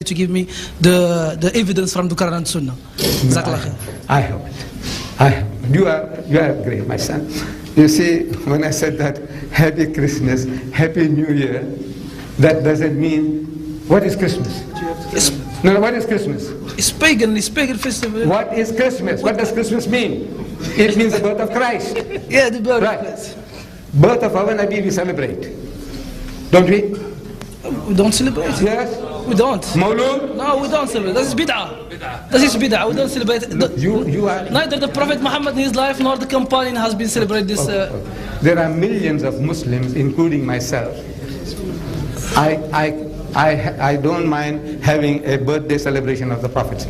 to give me the evidence from the Quran and Sunnah. I hope it. You are great, my son. You see, when I said that Happy Christmas, Happy New Year, that doesn't mean, what is Christmas? No, what is Christmas? It's pagan festival. What is Christmas? What does Christmas mean? It means the birth of Christ. Yeah, the birth right. of Christ. Birth of our Nabi we celebrate. Don't we? We don't celebrate. Yes. We don't. Maulud? No, we don't celebrate. That is bid'ah. That is bid'ah. We don't celebrate. You are... Neither the Prophet Muhammad in his life nor the companion has been celebrated this. There are millions of Muslims, including myself. I don't mind having a birthday celebration of the Prophet.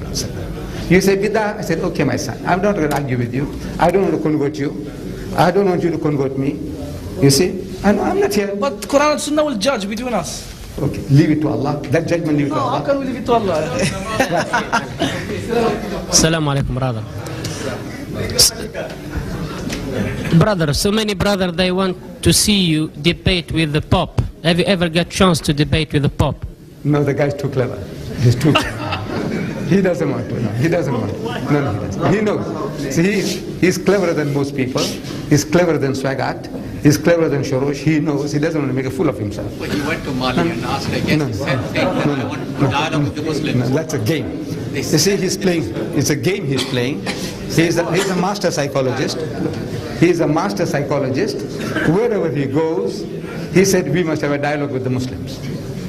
You say bid'ah? I said, okay, my son. I'm not going to argue with you. I don't want to convert you. I don't want you to convert me. You see? I'm not here. But Quran and Sunnah will judge between us. Okay, leave it to Allah. That judgment, leave it to Allah. How can we leave it to Allah? Assalamu alaikum, brother. Brother, so many brothers, they want to see you debate with the Pope. Have you ever got chance to debate with the Pope? No, the guy's too clever. He's too clever. He doesn't want to. No, he doesn't want to. No, he doesn't. He knows. See, he's cleverer than most people. He's cleverer than Swagat. He's cleverer than Shorosh. He knows. He doesn't want to make a fool of himself. When you went to Mali and asked against the same thing, I want to dialogue with the Muslims. No, that's a game. You see, he's playing. It's a game he's playing. He's a master psychologist. He's a master psychologist. Wherever he goes, he said, we must have a dialogue with the Muslims.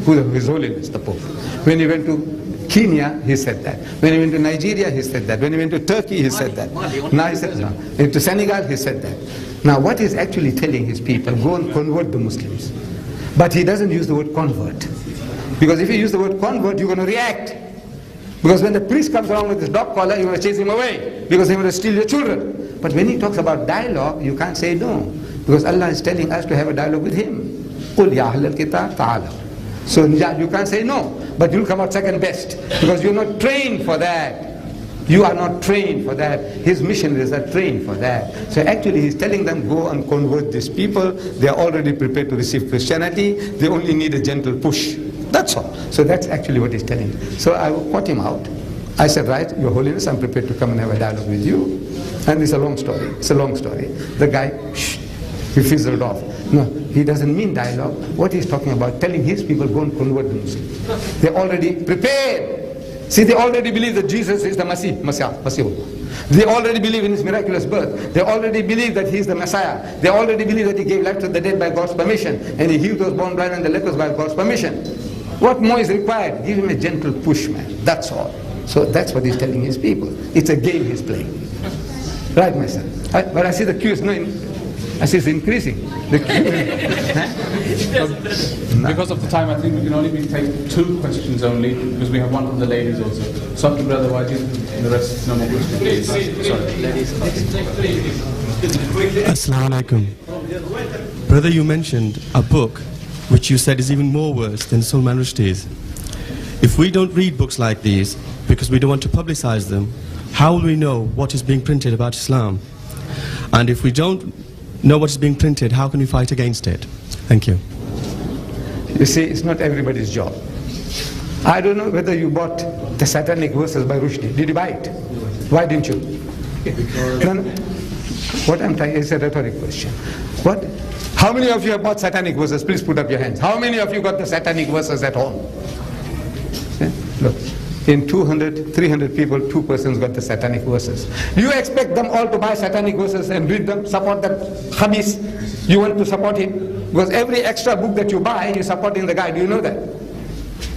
His Holiness, the Pope. When he went to Kenya, he said that. When he went to Nigeria, he said that. When he went to Turkey, he said that. Now he said, no. To Senegal, he said that. Now what he's actually telling his people, go and convert the Muslims. But he doesn't use the word convert. Because if you use the word convert, you're going to react. Because when the priest comes along with his dog collar, you're going to chase him away. Because he will steal your children. But when he talks about dialogue, you can't say no. Because Allah is telling us to have a dialogue with him. قُلْ يَا أَهْلَ الْكِتَابِ تَعَالَوْا. So you can't say no. But you'll come out second best. Because you're not trained for that. You are not trained for that. His missionaries are trained for that. So actually he's telling them, go and convert these people. They are already prepared to receive Christianity. They only need a gentle push. That's all. So that's actually what he's telling. So I caught him out. I said, right, Your Holiness, I'm prepared to come and have a dialogue with you. And it's a long story. It's a long story. The guy, he fizzled off. No, he doesn't mean dialogue. What he's talking about, telling his people, go and convert the Muslims. They're already prepared. See, they already believe that Jesus is the Messiah. They already believe in his miraculous birth. They already believe that he is the Messiah. They already believe that he gave life to the dead by God's permission. And he healed those born blind and the lepers by God's permission. What more is required? Give him a gentle push, man. That's all. So that's what he's telling his people. It's a game he's playing. Right, my son? But I see the queue is I see it's increasing. The queue. Because of the time, I think we can only take 2 questions only, because we have one from the ladies also. So to Brother Wajid, and the rest, no more questions. Please. Sorry. Assalamu alaikum. Brother, you mentioned a book which you said is even more worse than Salman Rushdie's. If we don't read books like these, because we don't want to publicize them, how will we know what is being printed about Islam? And if we don't know what is being printed, how can we fight against it? Thank you. You see, it's not everybody's job. I don't know whether you bought the Satanic Verses by Rushdie. Did you buy it? Why didn't you? No. What I'm trying is a rhetoric question. What? How many of you have bought Satanic Verses? Please put up your hands. How many of you got the Satanic Verses at home? Look, in 200, 300 people, 2 persons got the Satanic Verses. You expect them all to buy Satanic Verses and read them, support them? Khabis, you want to support him? Because every extra book that you buy, you're supporting the guy. Do you know that?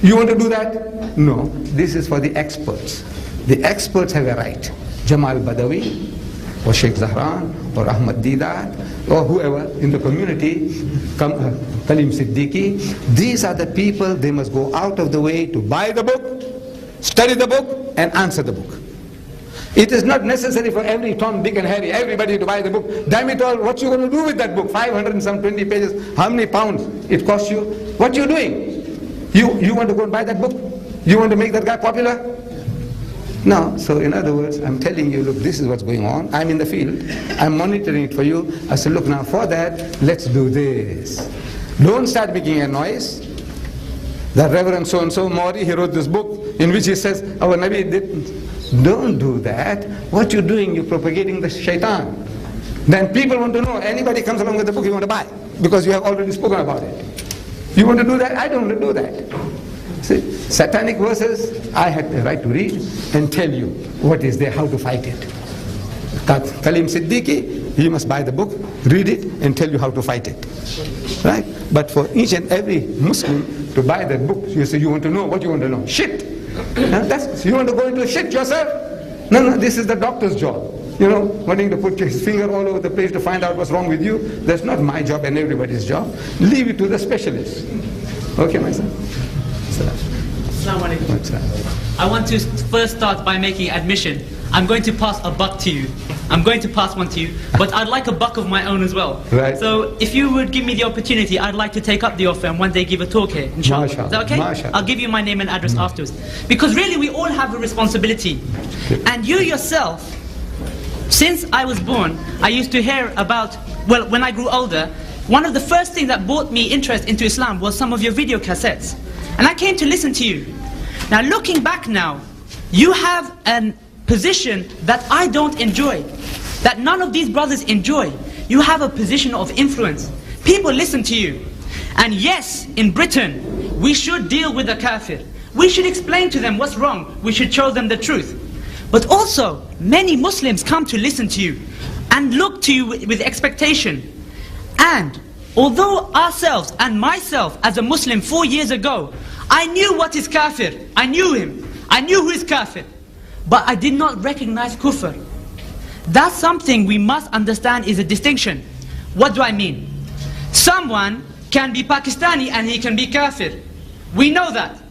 You want to do that? No. This is for the experts. The experts have a right. Jamal Badawi, or Sheikh Zahran, or Ahmad Didat, or whoever in the community, Kalim Siddiqui. These are the people, they must go out of the way to buy the book, study the book, and answer the book. It is not necessary for every Tom, Dick and Harry, everybody to buy the book. Damn it all, what you going to do with that book? 520 pages, how many pounds it costs you? What you doing? You want to go and buy that book? You want to make that guy popular? No. So in other words, I'm telling you, look, this is what's going on. I'm in the field. I'm monitoring it for you. I said, look, now for that, let's do this. Don't start making a noise. The Reverend so-and-so Mori, he wrote this book in which he says, our Nabi didn't. Don't do that. What you're doing, you're propagating the shaitan. Then people want to know, anybody comes along with the book you want to buy, because you have already spoken about it. You want to do that? I don't want to do that. See, satanic verses, I had the right to read and tell you what is there, how to fight it. Kaleem Siddiqui, he must buy the book, read it, and tell you how to fight it. Right? But for each and every Muslim to buy that book, you say you want to know what you want to know. Shit! You want to go into shit yourself? No, this is the doctor's job. You know, wanting to put his finger all over the place to find out what's wrong with you, that's not my job and everybody's job. Leave it to the specialist. Okay, my son? Assalamu alaikum. I want to first start by making admission. I'm going to pass a buck to you. I'm going to pass one to you, but I'd like a buck of my own as well. Right. So if you would give me the opportunity, I'd like to take up the offer and one day give a talk here, inshallah. Mashallah. Is that okay? Mashallah. I'll give you my name and address afterwards. Because really we all have a responsibility. And you yourself, since I was born, I used to hear about, well, when I grew older, one of the first things that brought me interest into Islam was some of your video cassettes. And I came to listen to you. Now looking back now, you have a position that I don't enjoy, that none of these brothers enjoy. You have a position of influence. People listen to you. And yes, in Britain, we should deal with the kafir. We should explain to them what's wrong. We should show them the truth. But also, many Muslims come to listen to you and look to you with expectation. And although ourselves and myself as a Muslim 4 years ago, I knew what is kafir. I knew him. I knew who is kafir. But I did not recognize kufr. That's something we must understand is a distinction. What do I mean? Someone can be Pakistani and he can be kafir. We know that.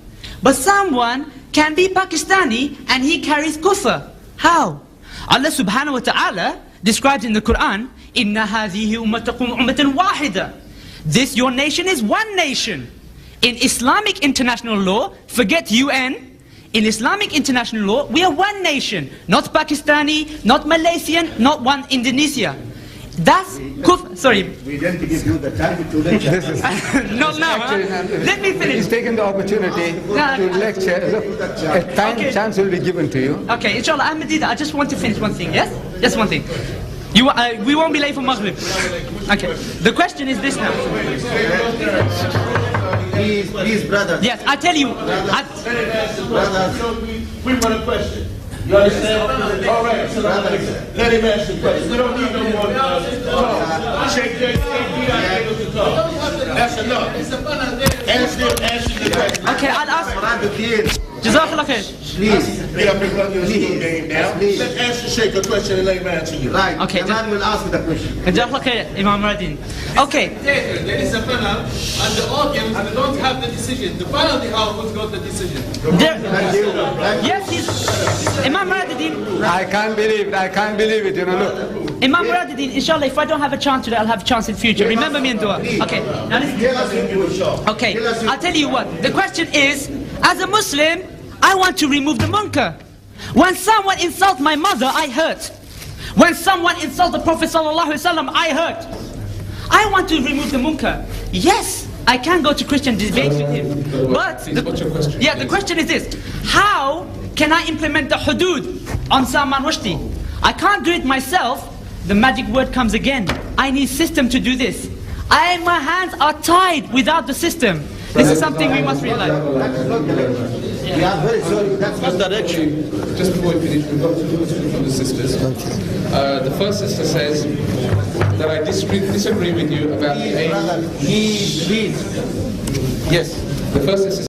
But someone can be Pakistani and he carries kufr. How? Allah subhanahu wa ta'ala describes in the Quran, Inna hadhihi ummatakum ummatan wahida. This your nation is one nation. In Islamic international law, forget UN, in Islamic international law, we are one nation. Not Pakistani, not Malaysian, not one Indonesia. That's kufr. Sorry. We didn't give you the time to lecture. Not now. Let me finish. He's taken the opportunity to lecture. Look, a chance will be given to you. Okay, inshallah, Ahmadida, I just want to finish one thing, yes? Just one thing. We won't be late for Maghrib. Okay, the question is this now. Please, brothers. Yes, I tell you. We've got a question. You understand? All right. Let him ask the question. We don't need no more talk. Shake that able to talk. That's enough. Answer the question. Okay, I'll ask. Jazakallah khair. Please. They are bringing your school game now. Please. Let answer Sheikh a question and let him answer you. Right. Okay. The man will ask the question. Jazakallah khair, Imam Radin. Okay. There is a panel and the audience don't have the decision. The panel the house who's got the decision. Yes, Imam Radin. I can't believe it, you know, look. Imam Radin, inshallah, if I don't have a chance today, I'll have a chance in future. Remember me in dua. Okay. Now listen. Okay, I'll tell you what. The question is, as a Muslim, I want to remove the munkar. When someone insults my mother, I hurt. When someone insults the Prophet ﷺ, I hurt. I want to remove the munkar. Yes, I can go to Christian debates with him. But the question is this: how can I implement the hudud on Salman Rushdie? I can't do it myself. The magic word comes again. I need system to do this. My hands are tied without the system. This is something we must realize. We are very sorry. That's not direction. Just before we finish, we've got two questions from the sisters. The first sister says that I disagree with you about the aim. Please. Yes, the first sister